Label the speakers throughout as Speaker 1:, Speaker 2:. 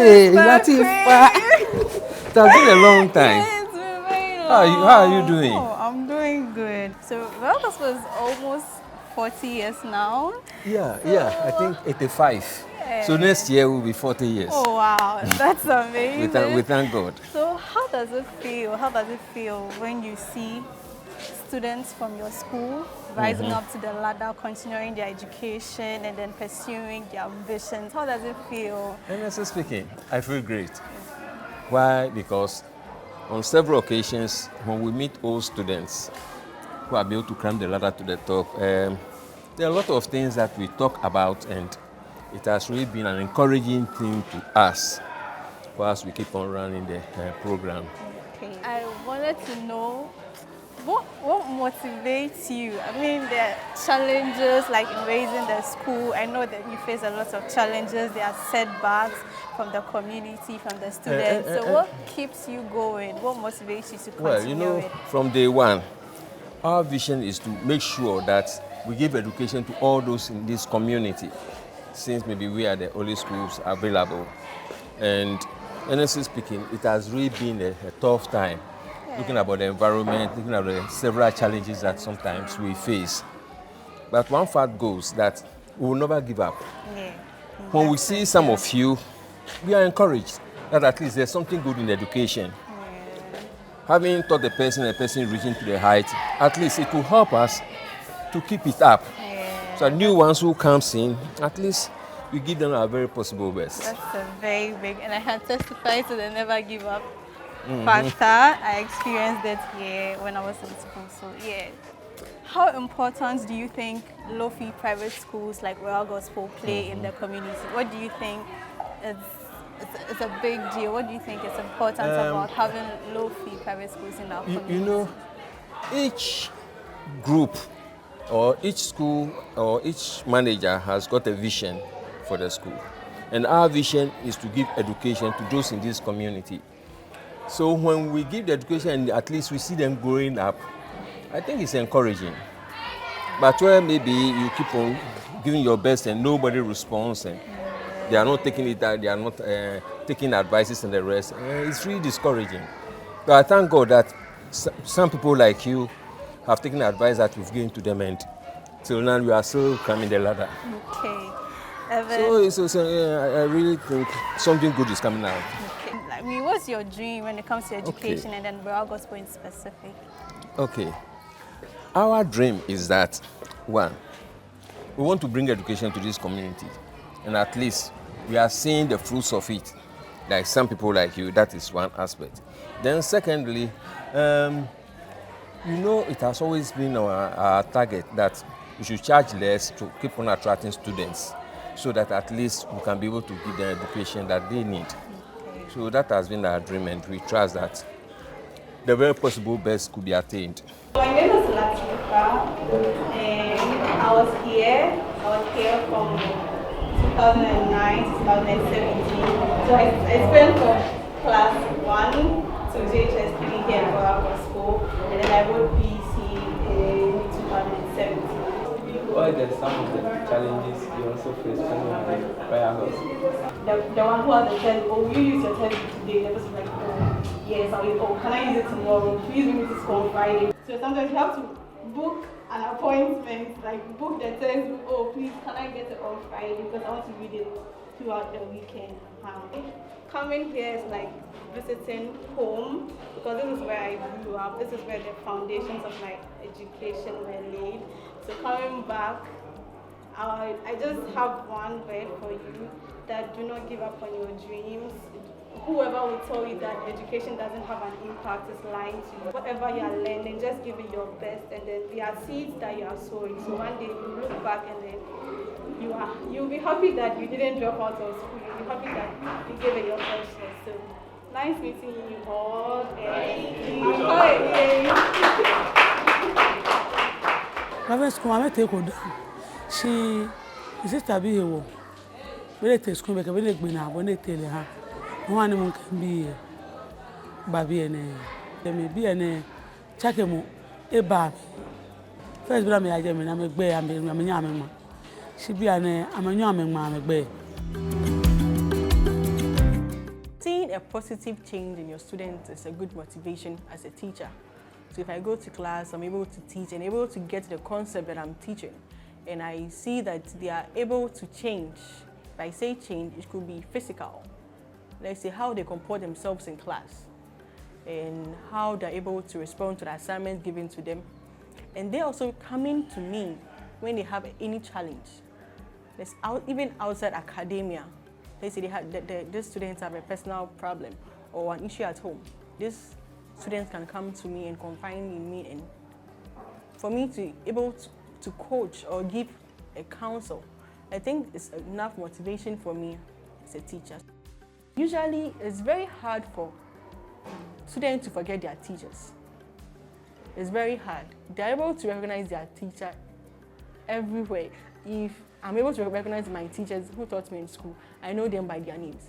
Speaker 1: Hey, Latifa. It has been a long time.
Speaker 2: It's been very long.
Speaker 1: How are you doing?
Speaker 2: Oh, I'm doing good. So, well, this was almost 40 years now.
Speaker 1: Yeah, I think 85.
Speaker 2: Yeah.
Speaker 1: So next year will be 40 years.
Speaker 2: Oh, wow. That's amazing.
Speaker 1: We thank God.
Speaker 2: So, how does it feel? How does it feel when you see students from your school rising up to the ladder, continuing their education, and then pursuing their ambitions? How does it feel?
Speaker 1: Honestly speaking, I feel great. Why? Because on several occasions, when we meet old students who are able to climb the ladder to the top, there are a lot of things that we talk about, and it has really been an encouraging thing to us as we keep on running the program.
Speaker 2: Okay. I wanted to know what motivates you? I mean, there are challenges like in raising the school. I know that you face a lot of challenges. There are setbacks from the community, from the students. So what keeps you going? What motivates you to continue?
Speaker 1: Well, you know, from day one, our vision is to make sure that we give education to all those in this community, since maybe we are the only schools available. And honestly speaking, it has really been a tough time. Looking about the environment, looking at the several challenges that sometimes we face. But one fact goes that we will never give up.
Speaker 2: Yeah.
Speaker 1: When we see some of you, we are encouraged that at least there's something good in education.
Speaker 2: Yeah.
Speaker 1: Having taught a person reaching to the height, at least it will help us to keep it up.
Speaker 2: Yeah.
Speaker 1: So new ones who comes in, at least we give them our very possible best.
Speaker 2: That's a very big, and I can testify to the never give up factor. I experienced it here when I was in school. So yeah, how important do you think low-fee private schools like Royal Gospel play in the community? What do you think it's a big deal? What do you think is important about having low-fee private schools in our community?
Speaker 1: You know, each group or each school or each manager has got a vision for the school, and our vision is to give education to those in this community. So when we give the education and at least we see them growing up, I think it's encouraging. But where maybe you keep on giving your best and nobody responds, and they are not taking it out, they are not taking advices and the rest, it's really discouraging. But I thank God that some people like you have taken advice that we've given to them, and till now we are still climbing the ladder.
Speaker 2: Okay.
Speaker 1: So I really think something good is coming out.
Speaker 2: Okay. I mean, what's your dream when it comes to education and then Royal Gospel in specific?
Speaker 1: Okay. Our dream is that, one, we want to bring education to this community, and at least we are seeing the fruits of it. Like some people like you, that is one aspect. Then secondly, you know, it has always been our target that we should charge less to keep on attracting students, so that at least we can be able to give them education that they need. Okay. So that has been our dream, and we trust that the very possible best could be attained.
Speaker 2: My name is Latifa, and I was here from 2009 to 2017. So I spent from class 1 to JHS 3 here at Royal Gospel, and then I wrote BC in 2017.
Speaker 3: What are some of the challenges you also face when you are in Royal Gospel?
Speaker 2: The one who has the test, oh, will you use your test today? The person like, oh, yes, can I use it tomorrow? Please bring me to school on Friday. So sometimes you have to book an appointment, like book the test, oh, please, can I get it on Friday? Because I want to read it throughout the weekend. Coming here is like visiting home, because this is where I grew up. This is where the foundations of my education were laid. So coming back, I just have one word for you, that do not give up on your dreams. Whoever will tell you that education doesn't have an impact is lying to you. Whatever you are learning, just give it your best, and then there are seeds that you are sowing. So one day you look back and then you'll be happy that you didn't drop out of school. You'll be happy that you gave it your best shot. So nice meeting you all.
Speaker 4: Private school, I take her down. She is to be here. When they school, because when they go now, when they tell her, one of them can be baby and they may be an chakemo, a baby. First, but I am a bear, I'm a young she be I'm a young man, a bear.
Speaker 5: seeing a positive change in your students is a good motivation as a teacher. So if I go to class, I'm able to teach and able to get the concept that I'm teaching, and I see that they are able to change. If I say change, it could be physical. Let's say how they comport themselves in class and how they're able to respond to the assignments given to them. And they're also coming to me when they have any challenge. Even outside academia, let's say these students have a personal problem or an issue at home. These students can come to me and confide in me, and for me to able to coach or give a counsel, I think it's enough motivation for me as a teacher. Usually, it's very hard for students to forget their teachers. It's very hard. They're able to recognize their teacher everywhere. If I'm able to recognize my teachers who taught me in school, I know them by their names.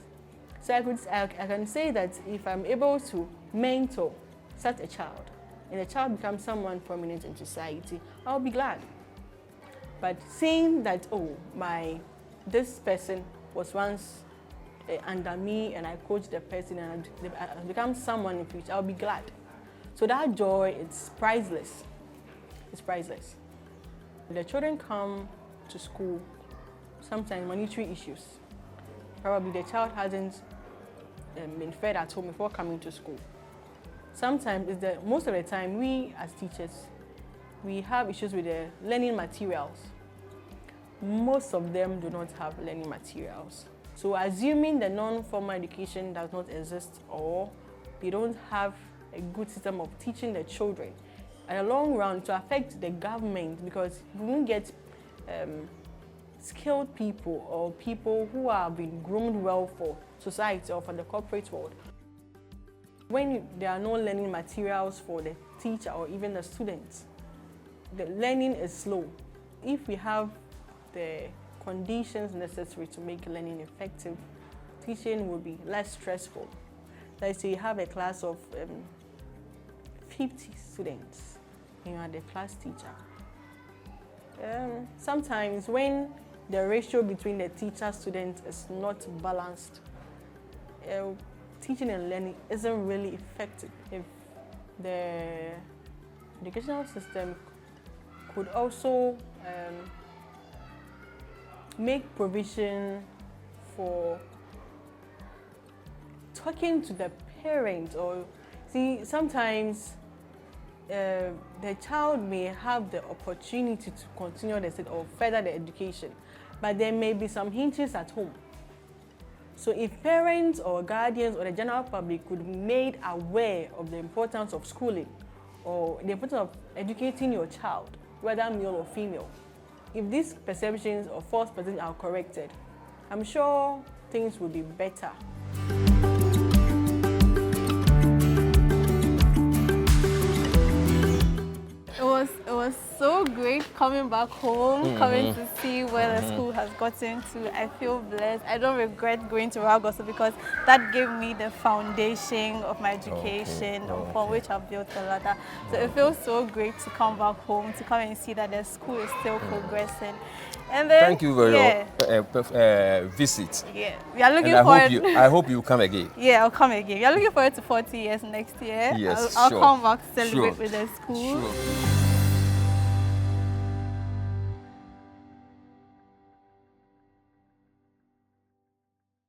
Speaker 5: So I can say that if I'm able to mentor such a child, and the child becomes someone prominent in society, I'll be glad. But seeing that, this person was once under me and I coached the person and I become someone in the future, I'll be glad. So that joy, it's priceless. It's priceless. The children come to school, sometimes monetary issues. Probably the child hasn't been fed at home before coming to school. Sometimes, most of the time, we as teachers, we have issues with the learning materials. Most of them do not have learning materials. So assuming the non-formal education does not exist or we don't have a good system of teaching the children, in the long run, to affect the government, because we won't get skilled people or people who have been groomed well for society or for the corporate world. When there are no learning materials for the teacher or even the students, the learning is slow. If we have the conditions necessary to make learning effective, teaching will be less stressful. Let's say you have a class of 50 students and you are the class teacher. Sometimes when the ratio between the teacher-student is not balanced, teaching and learning isn't really effective. If the educational system could also make provision for talking to the parent, or see, sometimes the child may have the opportunity to continue or further the education, but there may be some hinges at home. So if parents or guardians or the general public could be made aware of the importance of schooling or the importance of educating your child, whether male or female, if these perceptions or false perceptions are corrected, I'm sure things will be better.
Speaker 2: It was so great coming back home, coming to see where the school has gotten to. I feel blessed. I don't regret going to Ragoso because that gave me the foundation of my education, upon which I've built a ladder. So it feels so great to come back home, to come and see that the school is still progressing. And then,
Speaker 1: thank you very much. Visit.
Speaker 2: Yeah, we are looking
Speaker 1: and
Speaker 2: forward.
Speaker 1: I hope you come again.
Speaker 2: Yeah, I'll come again. We are looking forward to 40 years next year.
Speaker 1: Yes,
Speaker 2: I'll
Speaker 1: sure.
Speaker 2: come back to celebrate
Speaker 1: Sure.
Speaker 2: with the school.
Speaker 1: Sure.